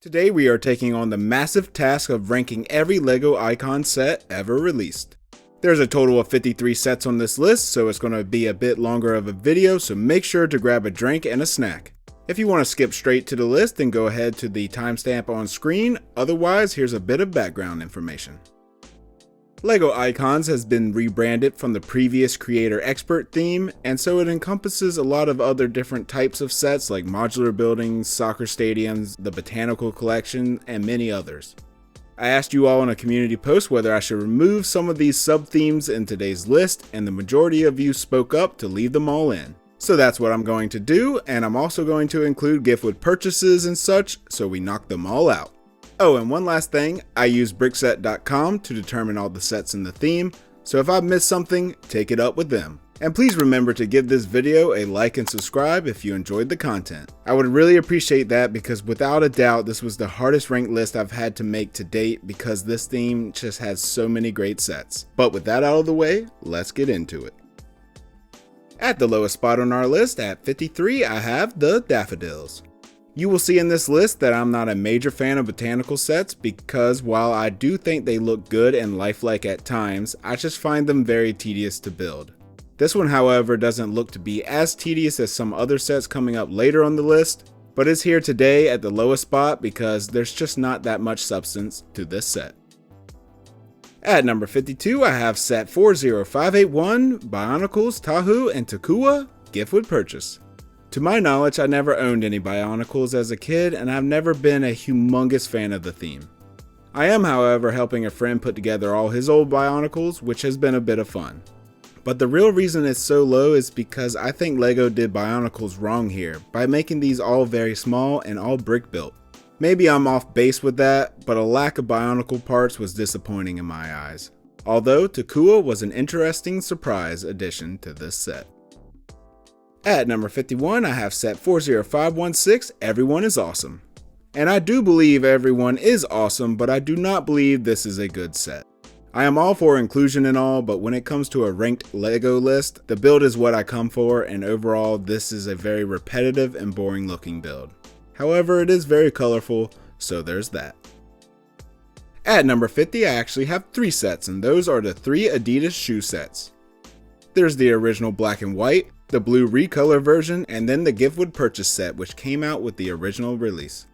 Today we are taking on the massive task of ranking every LEGO Icon set ever released. There's a total of 53 sets on this list, so it's going to be a bit longer of a video, so make sure to grab a drink and a snack. If you want to skip straight to the list, then go ahead to the timestamp on screen, otherwise here's a bit of background information. LEGO Icons has been rebranded from the previous Creator Expert theme, and so it encompasses a lot of other different types of sets like modular buildings, soccer stadiums, the Botanical Collection, and many others. I asked you all in a community post whether I should remove some of these sub-themes in today's list, and the majority of you spoke up to leave them all in. So that's what I'm going to do, and I'm also going to include gift with purchases and such, so we knock them all out. Oh, and one last thing, I use brickset.com to determine all the sets in the theme, so if I missed something, take it up with them. And please remember to give this video a like and subscribe if you enjoyed the content. I would really appreciate that because without a doubt this was the hardest ranked list I've had to make to date because this theme just has so many great sets. But with that out of the way, let's get into it. At the lowest spot on our list, at 53, I have the Daffodils. You will see in this list that I'm not a major fan of botanical sets because while I do think they look good and lifelike at times, I just find them very tedious to build. This one, however, doesn't look to be as tedious as some other sets coming up later on the list, but is here today at the lowest spot because there's just not that much substance to this set. At number 52, I have set 40581, Bionicles, Tahu, and Takua, gift with purchase. To my knowledge, I never owned any Bionicles as a kid, and I've never been a humongous fan of the theme. I am, however, helping a friend put together all his old Bionicles, which has been a bit of fun. But the real reason it's so low is because I think LEGO did Bionicles wrong here, by making these all very small and all brick built. Maybe I'm off base with that, but a lack of Bionicle parts was disappointing in my eyes. Although Takua was an interesting surprise addition to this set. At number 51, I have set 40516, Everyone is Awesome. And I do believe Everyone is awesome, but I do not believe this is a good set. I am all for inclusion and all, but when it comes to a ranked LEGO list, the build is what I come for, and overall this is a very repetitive and boring looking build. However, it is very colorful, so there's that. At number 50, I actually have 3 sets, and those are the 3 Adidas shoe sets. There's the original black and white, the blue recolor version, and then the gift with purchase set which came out with the original release.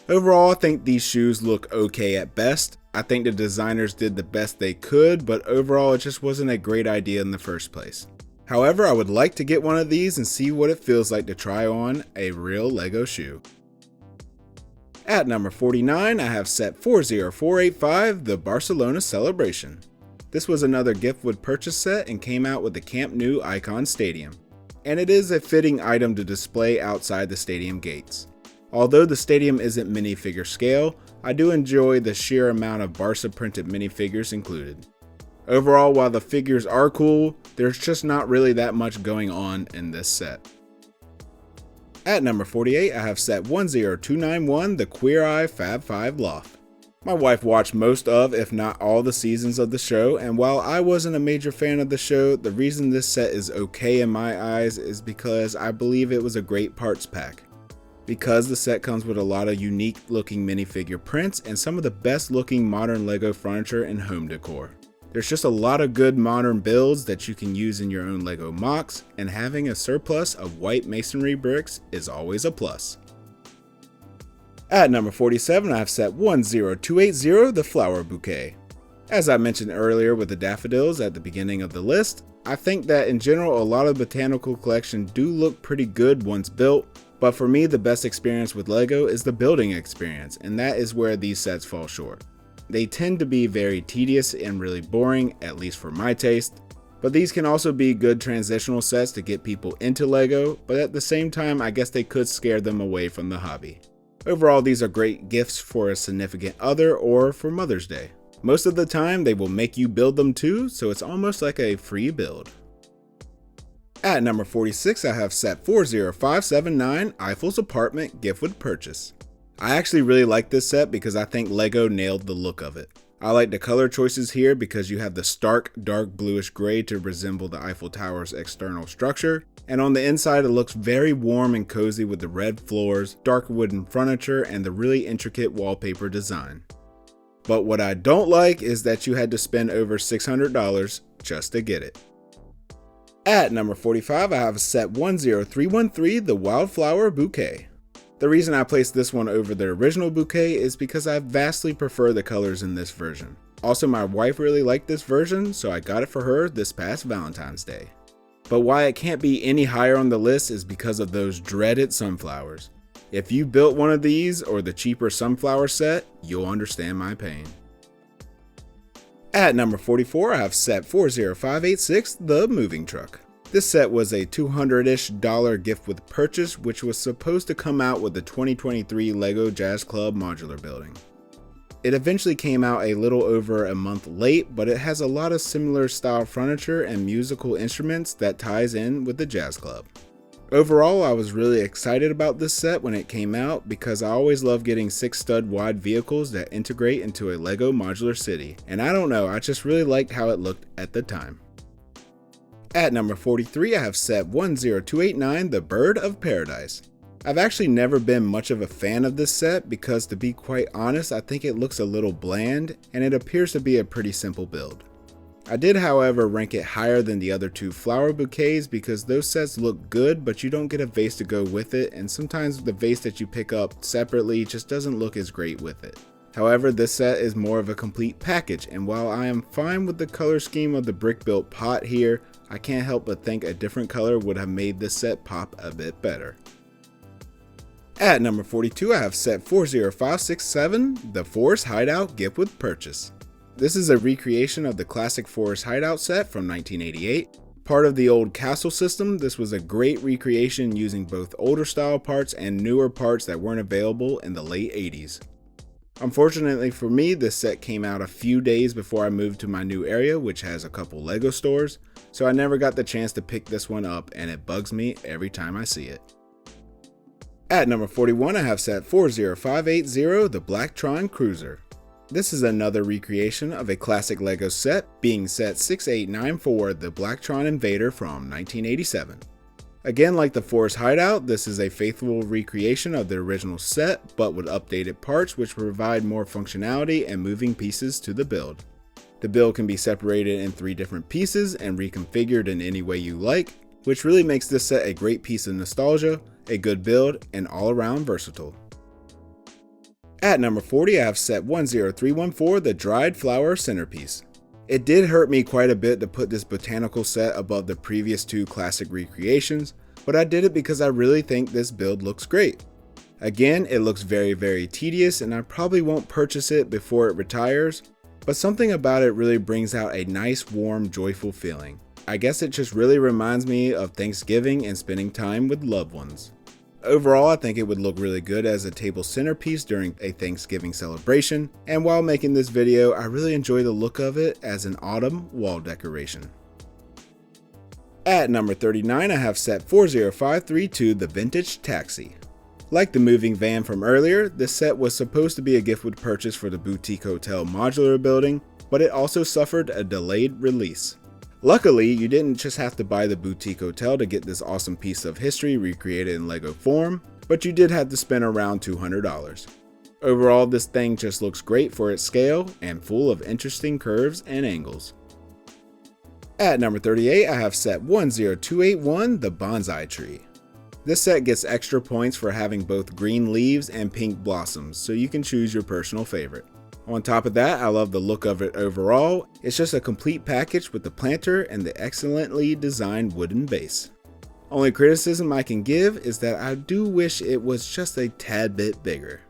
Overall, I think these shoes look okay at best. I think the designers did the best they could, but overall it just wasn't a great idea in the first place. However, I would like to get one of these and see what it feels like to try on a real LEGO shoe. At number 49, I have set 40485, the Barcelona Celebration. This was another gift with purchase set and came out with the Camp Nou Icon Stadium. And it is a fitting item to display outside the stadium gates. Although the stadium isn't minifigure scale, I do enjoy the sheer amount of Barca printed minifigures included. Overall, while the figures are cool, there's just not really that much going on in this set. At number 48, I have set 10291, the Queer Eye Fab 5 Loft. My wife watched most of, if not all, the seasons of the show, and while I wasn't a major fan of the show, the reason this set is okay in my eyes is because I believe it was a great parts pack. Because the set comes with a lot of unique looking minifigure prints and some of the best looking modern LEGO furniture and home decor. There's just a lot of good modern builds that you can use in your own LEGO MOCs, and having a surplus of white masonry bricks is always a plus. At number 47, I have set 10280, the Flower Bouquet. As I mentioned earlier with the Daffodils at the beginning of the list, I think that in general a lot of botanical collections do look pretty good once built, but for me the best experience with LEGO is the building experience, and that is where these sets fall short. They tend to be very tedious and really boring, at least for my taste, but these can also be good transitional sets to get people into LEGO, but at the same time I guess they could scare them away from the hobby. Overall, these are great gifts for a significant other or for Mother's Day. Most of the time, they will make you build them too, so it's almost like a free build. At number 46, I have set 40579, Eiffel's Apartment, gift with purchase. I actually really like this set because I think LEGO nailed the look of it. I like the color choices here because you have the stark dark bluish gray to resemble the Eiffel Tower's external structure, and on the inside it looks very warm and cozy with the red floors, dark wooden furniture, and the really intricate wallpaper design. But what I don't like is that you had to spend over $600 just to get it. At number 45, I have set 10313, the Wildflower Bouquet. The reason I placed this one over the original Bouquet is because I vastly prefer the colors in this version. Also, my wife really liked this version, so I got it for her this past Valentine's Day. But why it can't be any higher on the list is because of those dreaded sunflowers. If you built one of these or the cheaper sunflower set, you'll understand my pain. At number 44, I have set 40586, the moving truck. This set was a $200-ish gift with purchase, which was supposed to come out with the 2023 LEGO Jazz Club modular building. It eventually came out a little over a month late, but it has a lot of similar style furniture and musical instruments that ties in with the Jazz Club. Overall, I was really excited about this set when it came out because I always love getting 6 stud wide vehicles that integrate into a LEGO modular city, and I don't know, I just really liked how it looked at the time. At number 43, I have set 10289, the Bird of Paradise. I've actually never been much of a fan of this set because, to be quite honest, I think it looks a little bland and it appears to be a pretty simple build. I did, however, rank it higher than the other 2 flower bouquets because those sets look good, but you don't get a vase to go with it, and sometimes the vase that you pick up separately just doesn't look as great with it. However, this set is more of a complete package, and while I am fine with the color scheme of the brick-built pot here, I can't help but think a different color would have made this set pop a bit better. At number 42, I have set 40567, the Forest Hideout Gift with Purchase. This is a recreation of the classic Forest Hideout set from 1988. Part of the old castle system, this was a great recreation using both older style parts and newer parts that weren't available in the late 80s. Unfortunately for me, this set came out a few days before I moved to my new area, which has a couple LEGO stores, so I never got the chance to pick this one up, and it bugs me every time I see it. At number 41, I have set 40580, the Blacktron Cruiser. This is another recreation of a classic LEGO set, being set 6894, the Blacktron Invader from 1987. Again, like the Forest Hideout, this is a faithful recreation of the original set, but with updated parts which provide more functionality and moving pieces to the build. The build can be separated in 3 different pieces and reconfigured in any way you like, which really makes this set a great piece of nostalgia, a good build, and all around versatile. At number 40, I have set 10314, the Dried Flower Centerpiece. It did hurt me quite a bit to put this botanical set above the previous 2 classic recreations, but I did it because I really think this build looks great. Again, it looks very tedious and I probably won't purchase it before it retires, but something about it really brings out a nice, warm, joyful feeling. I guess it just really reminds me of Thanksgiving and spending time with loved ones. Overall, I think it would look really good as a table centerpiece during a Thanksgiving celebration, and while making this video, I really enjoy the look of it as an autumn wall decoration. At number 39, I have set 40532, the Vintage Taxi. Like the moving van from earlier, this set was supposed to be a gift with purchase for the Boutique Hotel modular building, but it also suffered a delayed release. Luckily, you didn't just have to buy the Boutique Hotel to get this awesome piece of history recreated in LEGO form, but you did have to spend around $200. Overall, this thing just looks great for its scale and full of interesting curves and angles. At number 38, I have set 10281, the Bonsai Tree. This set gets extra points for having both green leaves and pink blossoms, so you can choose your personal favorite. On top of that, I love the look of it overall. It's just a complete package with the planter and the excellently designed wooden base. Only criticism I can give is that I do wish it was just a tad bit bigger.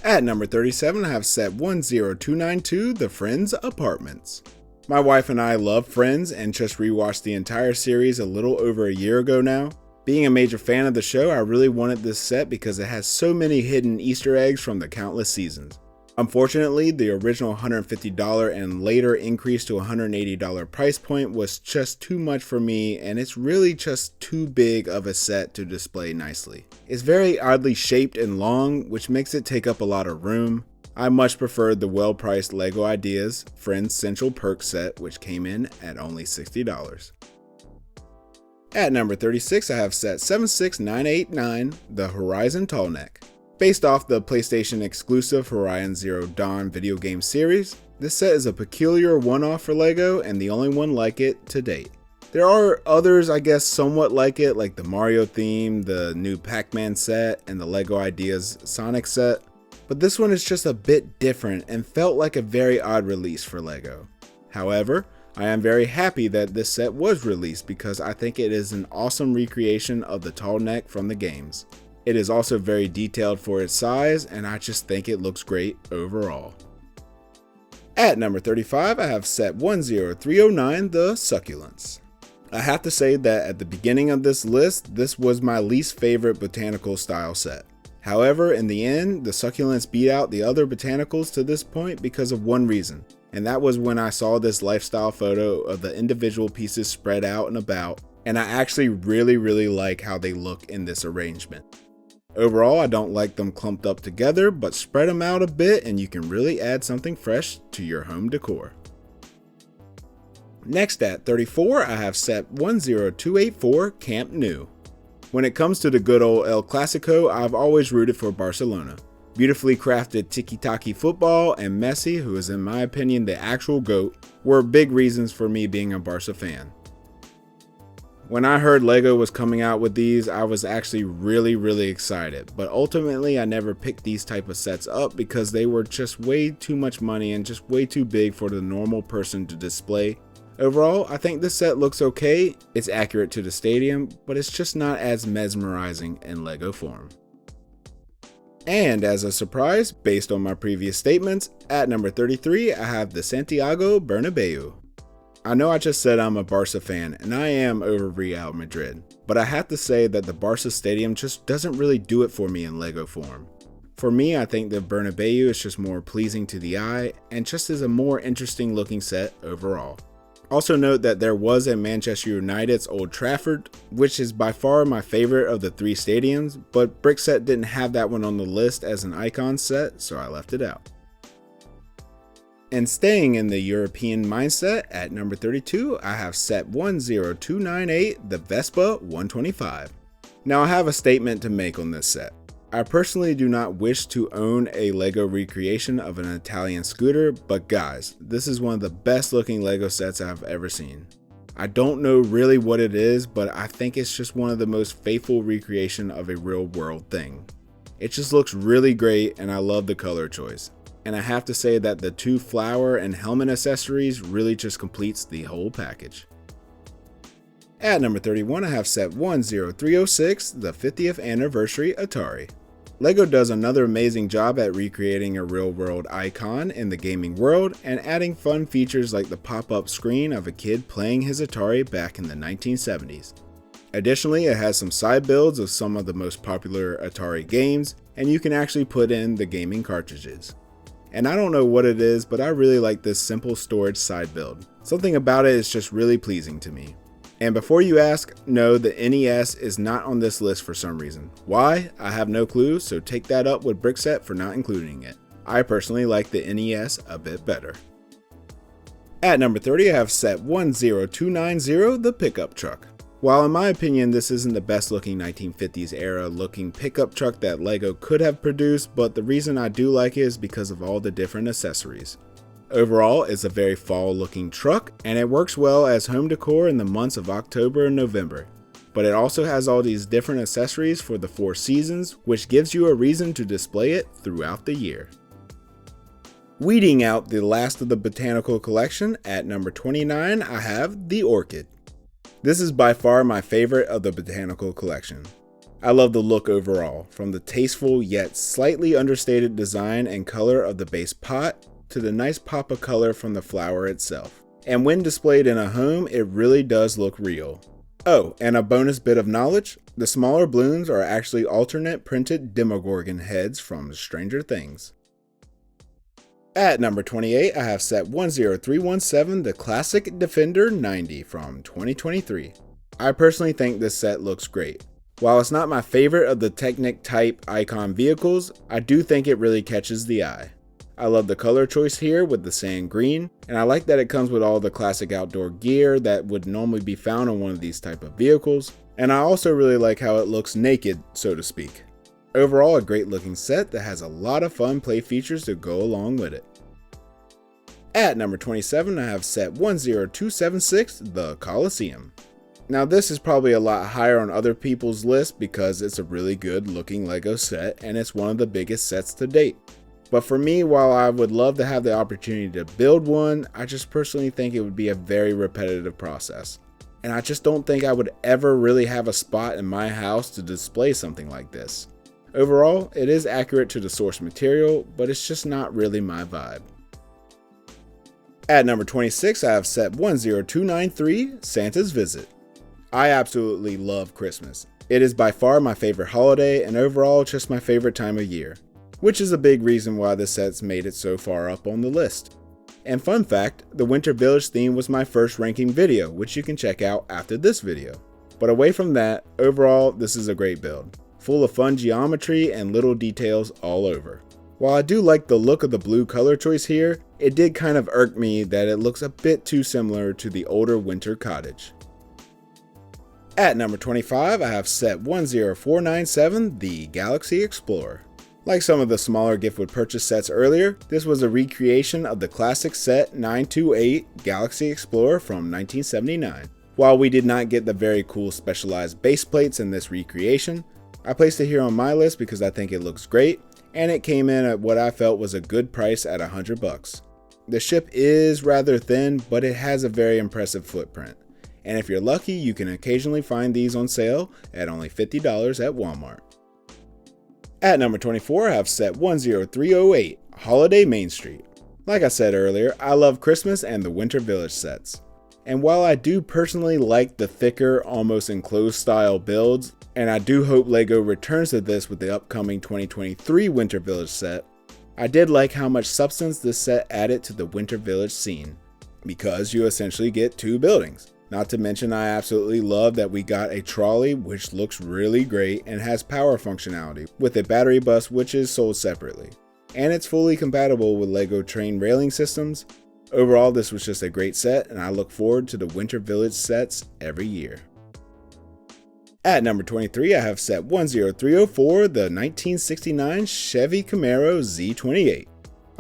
At number 37, I have set 10292, the Friends Apartments. My wife and I love Friends and just rewatched the entire series a little over a year ago now. Being a major fan of the show, I really wanted this set because it has so many hidden Easter eggs from the countless seasons. Unfortunately, the original $150 and later increase to $180 price point was just too much for me, and it's really just too big of a set to display nicely. It's very oddly shaped and long, which makes it take up a lot of room. I much preferred the well-priced LEGO Ideas Friends Central Perk set, which came in at only $60. At number 36, I have set 76989, the Horizon Tallneck. Based off the PlayStation exclusive Horizon Zero Dawn video game series, this set is a peculiar one-off for LEGO and the only one like it to date. There are others, I guess, somewhat like it, like the Mario theme, the new Pac-Man set, and the LEGO Ideas Sonic set, but this one is just a bit different and felt like a very odd release for LEGO. However, I am very happy that this set was released because I think it is an awesome recreation of the tall neck from the games. It is also very detailed for its size, and I just think it looks great overall. At number 35, I have set 10309, the Succulents. I have to say that at the beginning of this list, this was my least favorite botanical style set. However, in the end, the Succulents beat out the other botanicals to this point because of one reason, and that was when I saw this lifestyle photo of the individual pieces spread out and about, and I actually really like how they look in this arrangement. Overall, I don't like them clumped up together, but spread them out a bit and you can really add something fresh to your home decor. Next at 34, I have set 10284 Camp Nou. When it comes to the good old El Clasico, I've always rooted for Barcelona. Beautifully crafted tiki-taki football and Messi, who is in my opinion the actual GOAT, were big reasons for me being a Barca fan. When I heard LEGO was coming out with these, I was actually really excited, but ultimately I never picked these type of sets up because they were just way too much money and just way too big for the normal person to display. Overall, I think this set looks okay, it's accurate to the stadium, but it's just not as mesmerizing in LEGO form. And as a surprise, based on my previous statements, at number 33 I have the Santiago Bearnabeau. I know I just said I'm a Barca fan, and I am over Real Madrid, but I have to say that the Barca stadium just doesn't really do it for me in LEGO form. For me, I think the Bearnabeau is just more pleasing to the eye, and just is a more interesting looking set overall. Also note that there was a Manchester United's Old Trafford, which is by far my favorite of the three stadiums, but Brickset didn't have that one on the list as an icon set, so I left it out. And staying in the European mindset, at number 32, I have set 10298, the Vespa 125. Now I have a statement to make on this set. I personally do not wish to own a LEGO recreation of an Italian scooter, but guys, this is one of the best looking LEGO sets I've ever seen. I don't know really what it is, but I think it's just one of the most faithful recreation of a real world thing. It just looks really great and I love the color choice. And I have to say that the two flower and helmet accessories really just completes the whole package. At number 31, I have set 10306, the 50th anniversary Atari. LEGO does another amazing job at recreating a real-world icon in the gaming world and adding fun features like the pop-up screen of a kid playing his Atari back in the 1970s. Additionally, it has some side builds of some of the most popular Atari games, and you can actually put in the gaming cartridges. And I don't know what it is, but I really like this simple storage side build. Something about it is just really pleasing to me. And before you ask, no, the NES is not on this list for some reason. Why? I have no clue, so take that up with Brickset for not including it. I personally like the NES a bit better. At number 30, I have set 10290, the pickup truck. While in my opinion this isn't the best looking 1950s era looking pickup truck that LEGO could have produced, but the reason I do like it is because of all the different accessories. Overall, it's a very fall looking truck and it works well as home decor in the months of October and November. But it also has all these different accessories for the 4 seasons, which gives you a reason to display it throughout the year. Weeding out the last of the botanical collection, at number 29 I have the Orchid. This is by far my favorite of the botanical collection. I love the look overall, from the tasteful yet slightly understated design and color of the base pot to the nice pop of color from the flower itself. And when displayed in a home, it really does look real. Oh, and a bonus bit of knowledge, the smaller balloons are actually alternate printed Demogorgon heads from Stranger Things. At number 28, I have set 10317, the classic Defender 90 from 2023. I personally think this set looks great. While it's not my favorite of the Technic type icon vehicles, I do think it really catches the eye. I love the color choice here with the sand green, and I like that it comes with all the classic outdoor gear that would normally be found on one of these type of vehicles, and I also really like how it looks naked, so to speak. Overall, a great looking set that has a lot of fun play features to go along with it. At number 27, I have set 10276, the Colosseum. Now this is probably a lot higher on other people's list because it's a really good looking Lego set and it's one of the biggest sets to date. But for me, while I would love to have the opportunity to build one, I just personally think it would be a very repetitive process. And I just don't think I would ever really have a spot in my house to display something like this. Overall, it is accurate to the source material, but it's just not really my vibe. At number 26, I have set 10293, Santa's Visit. I absolutely love Christmas. It is by far my favorite holiday and overall just my favorite time of year, which is a big reason why this set's made it so far up on the list. And fun fact, the Winter Village theme was my first ranking video, which you can check out after this video. But away from that, overall this is a great build, full of fun geometry and little details all over. While I do like the look of the blue color choice here, it did kind of irk me that it looks a bit too similar to the older winter cottage. At number 25, I have set 10497, the Galaxy Explorer. Like some of the smaller gift with purchase sets earlier, this was a recreation of the classic set 928 Galaxy Explorer from 1979. While we did not get the very cool specialized base plates in this recreation, I placed it here on my list because I think it looks great, and it came in at what I felt was a good price at $100. The ship is rather thin, but it has a very impressive footprint. And if you're lucky, you can occasionally find these on sale at only $50 at Walmart. At number 24, I have set 10308, Holiday Main Street. Like I said earlier, I love Christmas and the Winter Village sets. And while I do personally like the thicker, almost enclosed style builds, and I do hope LEGO returns to this with the upcoming 2023 Winter Village set, I did like how much substance this set added to the Winter Village scene, because you essentially get two buildings. Not to mention I absolutely love that we got a trolley which looks really great and has power functionality with a battery bus which is sold separately. And it's fully compatible with LEGO train railing systems. Overall, this was just a great set and I look forward to the Winter Village sets every year. At number 23, I have set 10304, the 1969 Chevy Camaro Z28.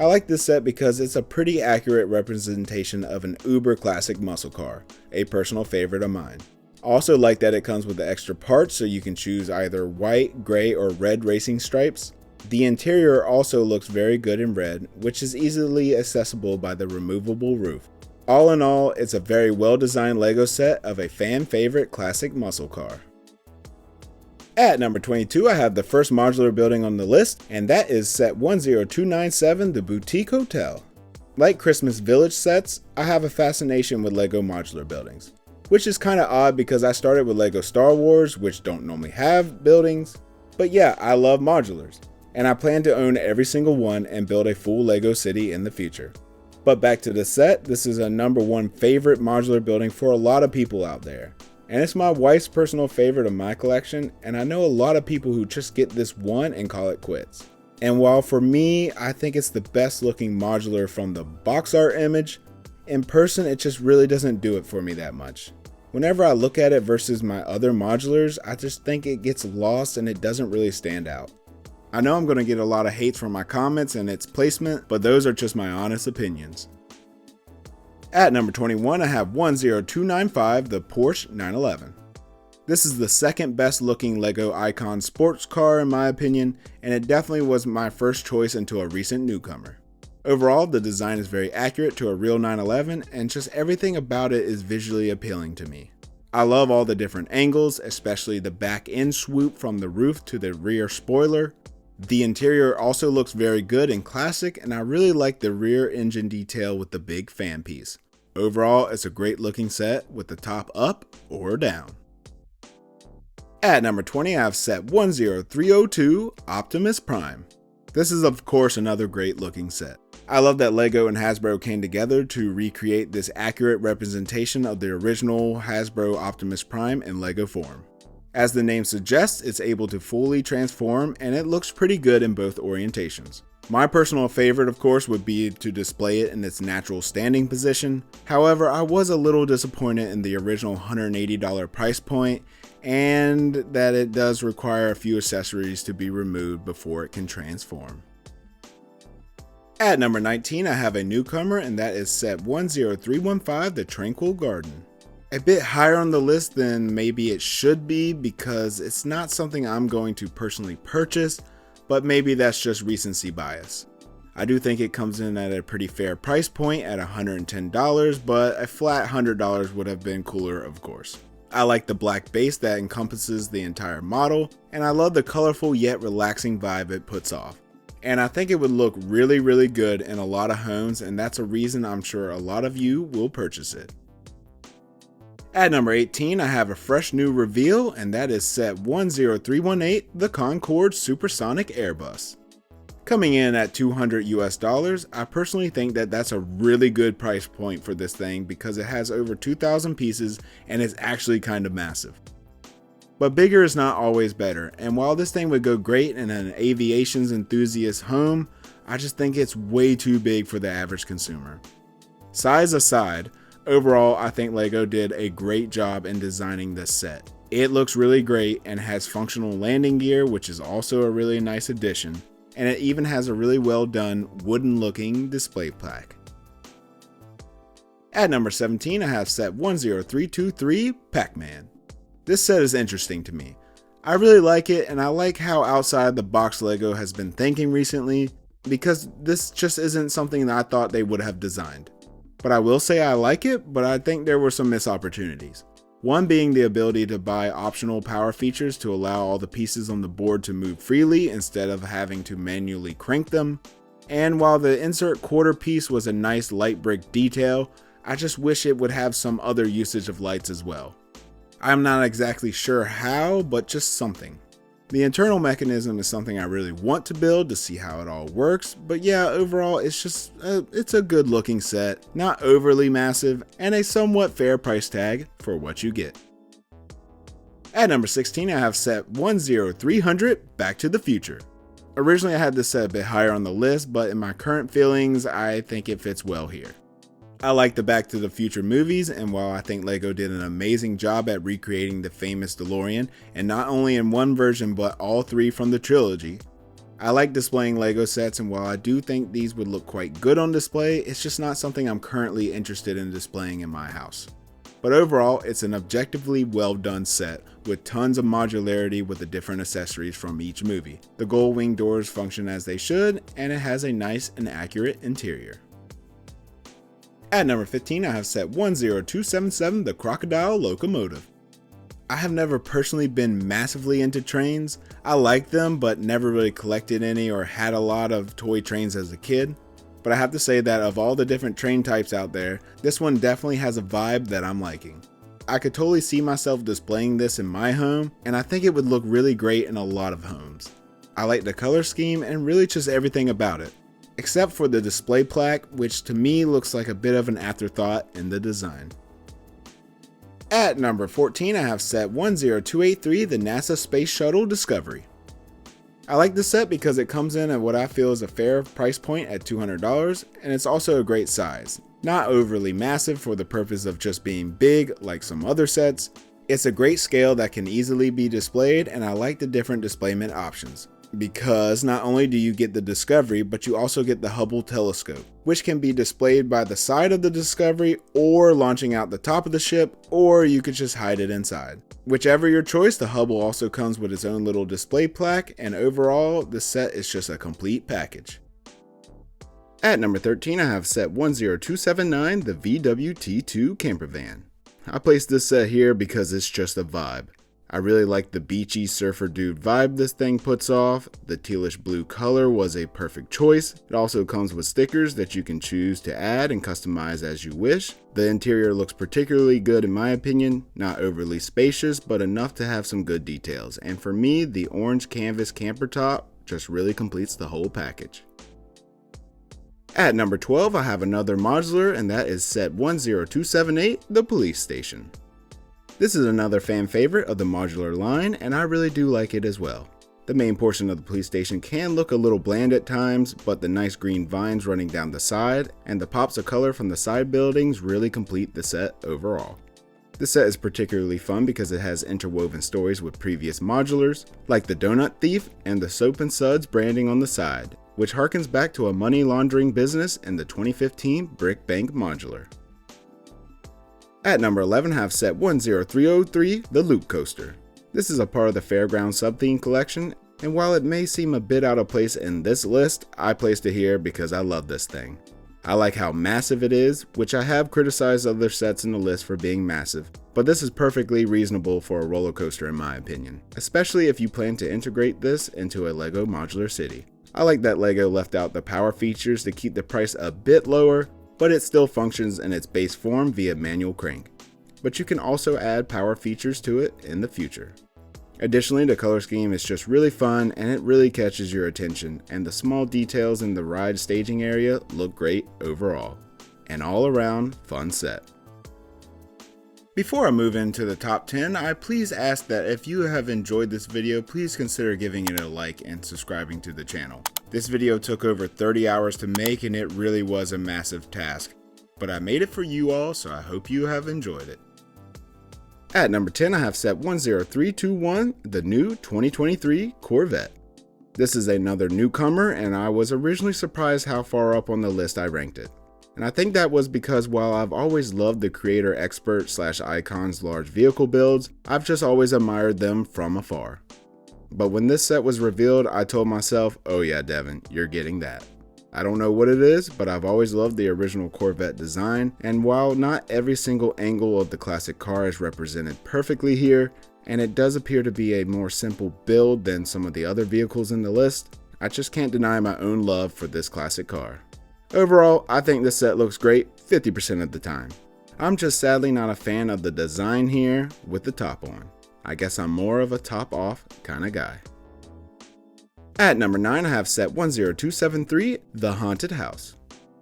I like this set because it's a pretty accurate representation of an uber classic muscle car, a personal favorite of mine. I also like that it comes with the extra parts so you can choose either white, gray, or red racing stripes. The interior also looks very good in red, which is easily accessible by the removable roof. All in all, it's a very well designed LEGO set of a fan favorite classic muscle car. At number 22, I have the first modular building on the list, and that is set 10297, the Boutique Hotel. Like Christmas Village sets, I have a fascination with LEGO modular buildings, which is kind of odd because I started with LEGO Star Wars, which don't normally have buildings. But yeah, I love modulars, and I plan to own every single one and build a full LEGO city in the future. But back to the set, this is a number one favorite modular building for a lot of people out there. And it's my wife's personal favorite of my collection, and I know a lot of people who just get this one and call it quits. And while for me, I think it's the best looking modular from the box art image, in person it just really doesn't do it for me that much. Whenever I look at it versus my other modulars, I just think it gets lost and it doesn't really stand out. I know I'm going to get a lot of hate from my comments and its placement, but those are just my honest opinions. At number 21, I have 10295, the Porsche 911. This is the second best looking LEGO icon sports car in my opinion, and it definitely was my first choice into a recent newcomer. Overall, the design is very accurate to a real 911, and just everything about it is visually appealing to me. I love all the different angles, especially the back end swoop from the roof to the rear spoiler. The interior also looks very good and classic, and I really like the rear engine detail with the big fan piece. Overall, it's a great looking set with the top up or down. At number 20, I have set 10302, Optimus Prime. This is of course another great looking set. I love that LEGO and Hasbro came together to recreate this accurate representation of the original Hasbro Optimus Prime in LEGO form. As the name suggests, it's able to fully transform and it looks pretty good in both orientations. My personal favorite, of course, would be to display it in its natural standing position. However, I was a little disappointed in the original $180 price point, and that it does require a few accessories to be removed before it can transform. At number 19, I have a newcomer, and that is set 10315, the Tranquil Garden. A bit higher on the list than maybe it should be because it's not something I'm going to personally purchase, but maybe that's just recency bias. I do think it comes in at a pretty fair price point at $110, but a flat $100 would have been cooler, of course. I like the black base that encompasses the entire model, and I love the colorful yet relaxing vibe it puts off. And I think it would look really good in a lot of homes, and that's a reason I'm sure a lot of you will purchase it. At number 18, I have a fresh new reveal, and that is set 10318, the Concorde Supersonic Airbus. Coming in at $200 US, I personally think that that's a really good price point for this thing because it has over 2,000 pieces and is actually kind of massive. But bigger is not always better, and while this thing would go great in an aviation enthusiast home, I just think it's way too big for the average consumer. Size aside, overall I think LEGO did a great job in designing this set. It looks really great and has functional landing gear, which is also a really nice addition, and it even has a really well done wooden looking display plaque. At number 17, I have set 10323, Pac-Man. This set is interesting to me. I really like it, and I like how outside the box LEGO has been thinking recently, because this just isn't something that I thought they would have designed. But I will say I like it, but I think there were some missed opportunities. One being the ability to buy optional power features to allow all the pieces on the board to move freely instead of having to manually crank them. And while the insert quarter piece was a nice light brick detail, I just wish it would have some other usage of lights as well. I'm not exactly sure how, but just something. The internal mechanism is something I really want to build to see how it all works, but yeah, overall it's a good looking set, not overly massive, and a somewhat fair price tag for what you get. At number 16, I have set 10300, Back to the Future. Originally I had this set a bit higher on the list, but in my current feelings, I think it fits well here. I like the Back to the Future movies, and while I think LEGO did an amazing job at recreating the famous DeLorean, and not only in one version but all three from the trilogy, I like displaying LEGO sets, and while I do think these would look quite good on display, it's just not something I'm currently interested in displaying in my house. But overall, it's an objectively well done set, with tons of modularity with the different accessories from each movie. The gold wing doors function as they should, and it has a nice and accurate interior. At number 15, I have set 10277, the Crocodile Locomotive. I have never personally been massively into trains. I like them, but never really collected any or had a lot of toy trains as a kid. But I have to say that of all the different train types out there, this one definitely has a vibe that I'm liking. I could totally see myself displaying this in my home, and I think it would look really great in a lot of homes. I like the color scheme and really just everything about it, except for the display plaque, which to me looks like a bit of an afterthought in the design. At number 14, I have set 10283, the NASA Space Shuttle Discovery. I like this set because it comes in at what I feel is a fair price point at $200, and it's also a great size. Not overly massive for the purpose of just being big like some other sets. It's a great scale that can easily be displayed, and I like the different displayment options. Because not only do you get the Discovery, but you also get the Hubble telescope, which can be displayed by the side of the Discovery or launching out the top of the ship, or you could just hide it inside. Whichever your choice, the Hubble also comes with its own little display plaque, and overall, the set is just a complete package. At number 13, I have set 10279, the VWT2 camper van. I placed this set here because it's just a vibe. I really like the beachy surfer dude vibe this thing puts off. The tealish blue color was a perfect choice. It also comes with stickers that you can choose to add and customize as you wish. The interior looks particularly good in my opinion, not overly spacious, but enough to have some good details. And for me, the orange canvas camper top just really completes the whole package. At number 12, I have another modular, and that is set 10278, the police station. This is another fan favorite of the modular line, and I really do like it as well. The main portion of the police station can look a little bland at times, but the nice green vines running down the side and the pops of color from the side buildings really complete the set overall. This set is particularly fun because it has interwoven stories with previous modulars, like the Donut Thief and the Soap and Suds branding on the side, which harkens back to a money laundering business in the 2015 Brick Bank modular. At number 11, I have set 10303, the Loop Coaster. This is a part of the Fairground sub-theme collection, and while it may seem a bit out of place in this list, I placed it here because I love this thing. I like how massive it is, which I have criticized other sets in the list for being massive, but this is perfectly reasonable for a roller coaster in my opinion, especially if you plan to integrate this into a LEGO modular city. I like that LEGO left out the power features to keep the price a bit lower, but it still functions in its base form via manual crank. But you can also add power features to it in the future. Additionally, the color scheme is just really fun and it really catches your attention, and the small details in the ride staging area look great overall. An all around fun set. Before I move into the top 10, I please ask that if you have enjoyed this video, please consider giving it a like and subscribing to the channel. This video took over 30 hours to make and it really was a massive task, but I made it for you all, so I hope you have enjoyed it. At number 10, I have set 10321, the new 2023 Corvette. This is another newcomer, and I was originally surprised how far up on the list I ranked it. And I think that was because while I've always loved the creator expert / icon's large vehicle builds, I've just always admired them from afar. But when this set was revealed, I told myself, oh yeah, Devin, you're getting that. I don't know what it is, but I've always loved the original Corvette design, and while not every single angle of the classic car is represented perfectly here, and it does appear to be a more simple build than some of the other vehicles in the list, I just can't deny my own love for this classic car. Overall, I think this set looks great 50% of the time. I'm just sadly not a fan of the design here with the top on. I guess I'm more of a top off kind of guy. At number 9, I have set 10273, the Haunted House.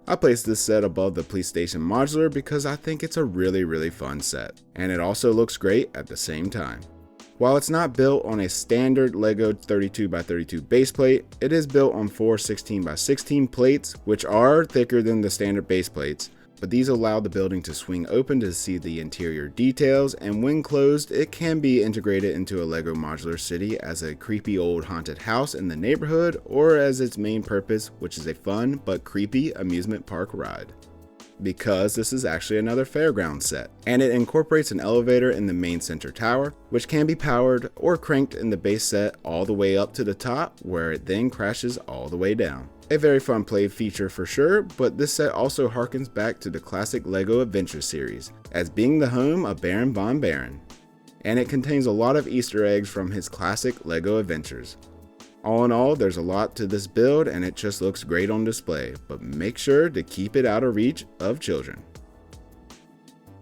I placed this set above the police station modular because I think it's a really fun set, and it also looks great at the same time. While it's not built on a standard LEGO 32x32 base plate, it is built on 4 16x16 plates, which are thicker than the standard base plates, but these allow the building to swing open to see the interior details, and when closed, it can be integrated into a LEGO modular city as a creepy old haunted house in the neighborhood, or as its main purpose, which is a fun but creepy amusement park ride. Because this is actually another fairground set, and it incorporates an elevator in the main center tower, which can be powered or cranked in the base set all the way up to the top, where it then crashes all the way down. A very fun play feature for sure, but this set also harkens back to the classic LEGO Adventure series, as being the home of Baron von Barron, and it contains a lot of Easter eggs from his classic LEGO Adventures. All in all, there's a lot to this build and it just looks great on display, but make sure to keep it out of reach of children.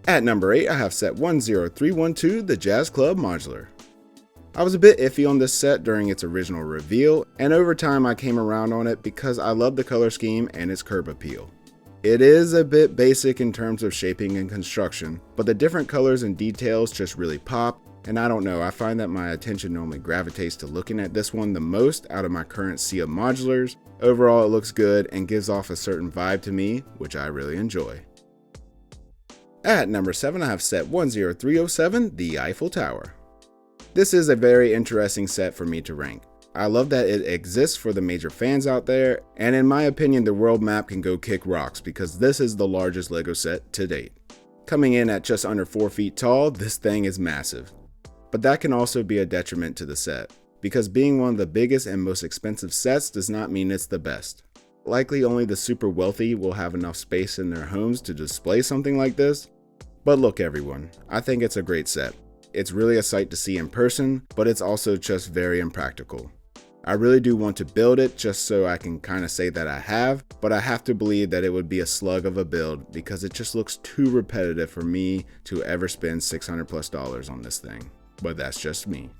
At number 8, I have set 10312, the Jazz Club Modular. I was a bit iffy on this set during its original reveal, and over time I came around on it because I love the color scheme and its curb appeal. It is a bit basic in terms of shaping and construction, but the different colors and details just really pop, and I don't know, I find that my attention normally gravitates to looking at this one the most out of my current sea of modulars. Overall it looks good and gives off a certain vibe to me, which I really enjoy. At number 7, I have set 10307, the Eiffel Tower. This is a very interesting set for me to rank. I love that it exists for the major fans out there, and in my opinion the world map can go kick rocks because this is the largest LEGO set to date. Coming in at just under 4 feet tall, this thing is massive. But that can also be a detriment to the set, because being one of the biggest and most expensive sets does not mean it's the best. Likely only the super wealthy will have enough space in their homes to display something like this. But look everyone, I think it's a great set. It's really a sight to see in person, but it's also just very impractical. I really do want to build it just so I can kind of say that I have, but I have to believe that it would be a slug of a build because it just looks too repetitive for me to ever spend $600+ on this thing. But that's just me.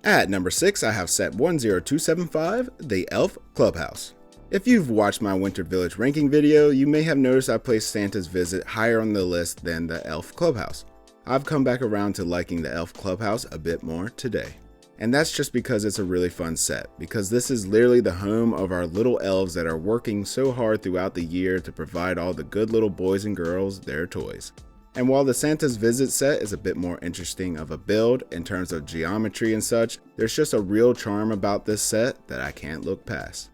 At number 6, I have set 10275, the Elf Clubhouse. If you've watched my Winter Village ranking video, you may have noticed I placed Santa's Visit higher on the list than the Elf Clubhouse. I've come back around to liking the Elf Clubhouse a bit more today. And that's just because it's a really fun set, because this is literally the home of our little elves that are working so hard throughout the year to provide all the good little boys and girls their toys. And while the Santa's Visit set is a bit more interesting of a build in terms of geometry and such, there's just a real charm about this set that I can't look past.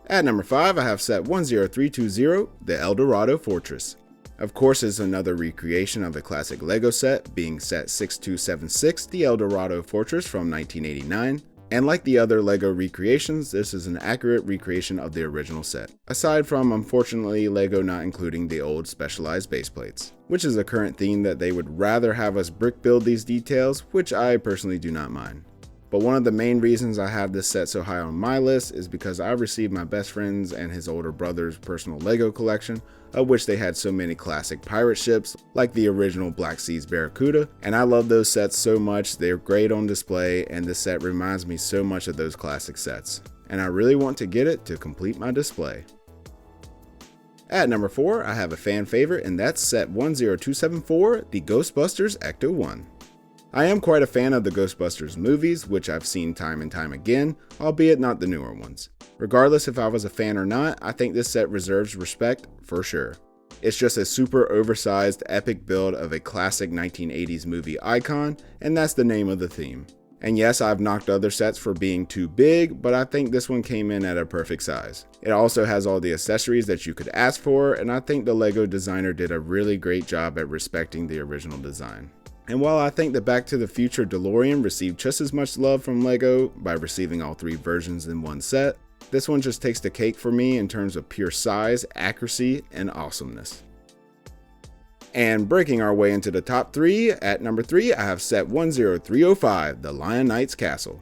At number 5, I have set 10320, the Eldorado Fortress. Of course, it's another recreation of a classic LEGO set, being set 6276, the Eldorado Fortress from 1989. And like the other LEGO recreations, this is an accurate recreation of the original set, aside from, unfortunately, LEGO not including the old specialized base plates, which is a current theme that they would rather have us brick build these details, which I personally do not mind. But one of the main reasons I have this set so high on my list is because I received my best friend's and his older brother's personal LEGO collection, of which they had so many classic pirate ships, like the original Black Sea's Barracuda, and I love those sets so much. They're great on display, and this set reminds me so much of those classic sets, and I really want to get it to complete my display. At number 4, I have a fan favorite, and that's set 10274, the Ghostbusters Ecto-1. I am quite a fan of the Ghostbusters movies, which I've seen time and time again, albeit not the newer ones. Regardless if I was a fan or not, I think this set reserves respect for sure. It's just a super oversized epic build of a classic 1980s movie icon, and that's the name of the theme. And yes, I've knocked other sets for being too big, but I think this one came in at a perfect size. It also has all the accessories that you could ask for, and I think the LEGO designer did a really great job at respecting the original design. And while I think the Back to the Future DeLorean received just as much love from LEGO by receiving all 3 versions in one set, this one just takes the cake for me in terms of pure size, accuracy, and awesomeness. And breaking our way into the top 3, at number 3 I have set 10305, the Lion Knight's Castle.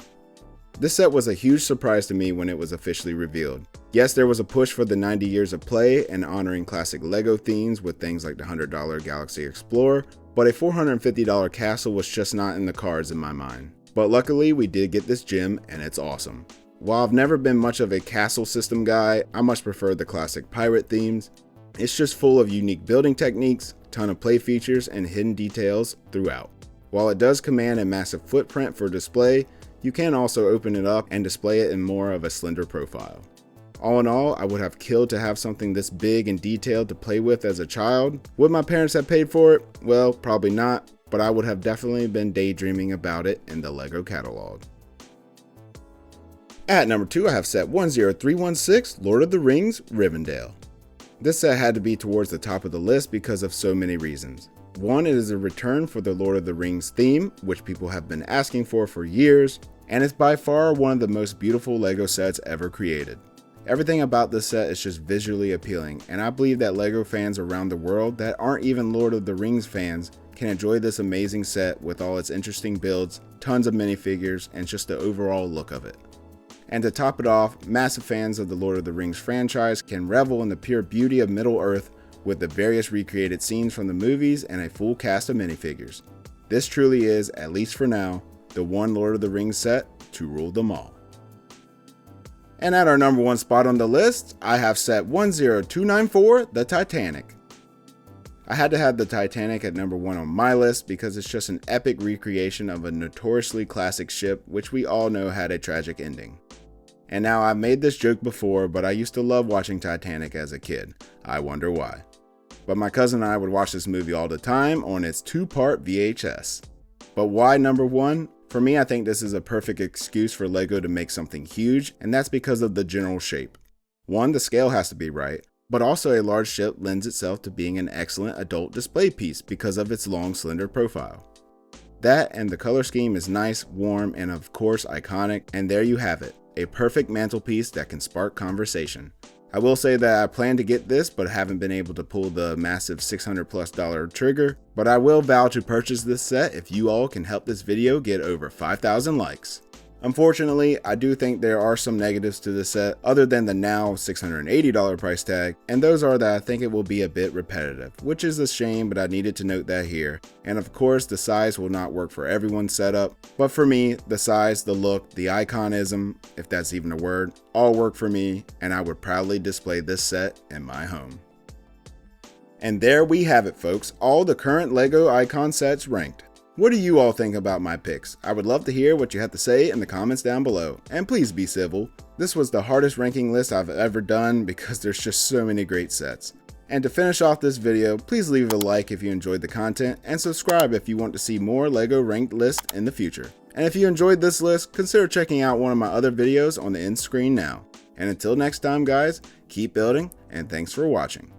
This set was a huge surprise to me when it was officially revealed. Yes, there was a push for the 90 years of play and honoring classic LEGO themes with things like the $100 Galaxy Explorer, but a $450 castle was just not in the cards in my mind. But luckily we did get this gem, and it's awesome. While I've never been much of a castle system guy, I much prefer the classic pirate themes. It's just full of unique building techniques, ton of play features, and hidden details throughout. While it does command a massive footprint for display, you can also open it up and display it in more of a slender profile. All in all, I would have killed to have something this big and detailed to play with as a child. Would my parents have paid for it? Well, probably not, but I would have definitely been daydreaming about it in the LEGO catalog. At number 2, I have set 10316, Lord of the Rings, Rivendell. This set had to be towards the top of the list because of so many reasons. One, it is a return for the Lord of the Rings theme, which people have been asking for years, and it's by far one of the most beautiful LEGO sets ever created. Everything about this set is just visually appealing, and I believe that LEGO fans around the world that aren't even Lord of the Rings fans can enjoy this amazing set with all its interesting builds, tons of minifigures, and just the overall look of it. And to top it off, massive fans of the Lord of the Rings franchise can revel in the pure beauty of Middle-earth with the various recreated scenes from the movies and a full cast of minifigures. This truly is, at least for now, the one Lord of the Rings set to rule them all. And at our number 1 spot on the list, I have set 10294, the Titanic. I had to have the Titanic at number 1 on my list because it's just an epic recreation of a notoriously classic ship which we all know had a tragic ending. And now I've made this joke before, but I used to love watching Titanic as a kid. I wonder why. But my cousin and I would watch this movie all the time on its 2-part VHS. But why number 1? For me, I think this is a perfect excuse for LEGO to make something huge, and that's because of the general shape. 1, the scale has to be right, but also a large ship lends itself to being an excellent adult display piece because of its long, slender profile. That and the color scheme is nice, warm, and of course iconic, and there you have it, a perfect mantelpiece that can spark conversation. I will say that I plan to get this, but haven't been able to pull the massive $600+ trigger, but I will vow to purchase this set if you all can help this video get over 5,000 likes. Unfortunately, I do think there are some negatives to this set other than the now $680 price tag, and those are that I think it will be a bit repetitive, which is a shame, but I needed to note that here. And of course, the size will not work for everyone's setup, but for me, the size, the look, the iconism, if that's even a word, all work for me, and I would proudly display this set in my home. And there we have it, folks, all the current LEGO icon sets ranked. What do you all think about my picks? I would love to hear what you have to say in the comments down below, and please be civil. This was the hardest ranking list I've ever done because there's just so many great sets. And to finish off this video, please leave a like if you enjoyed the content, and subscribe if you want to see more LEGO ranked lists in the future. And if you enjoyed this list, consider checking out one of my other videos on the end screen now. And until next time guys, keep building, and thanks for watching.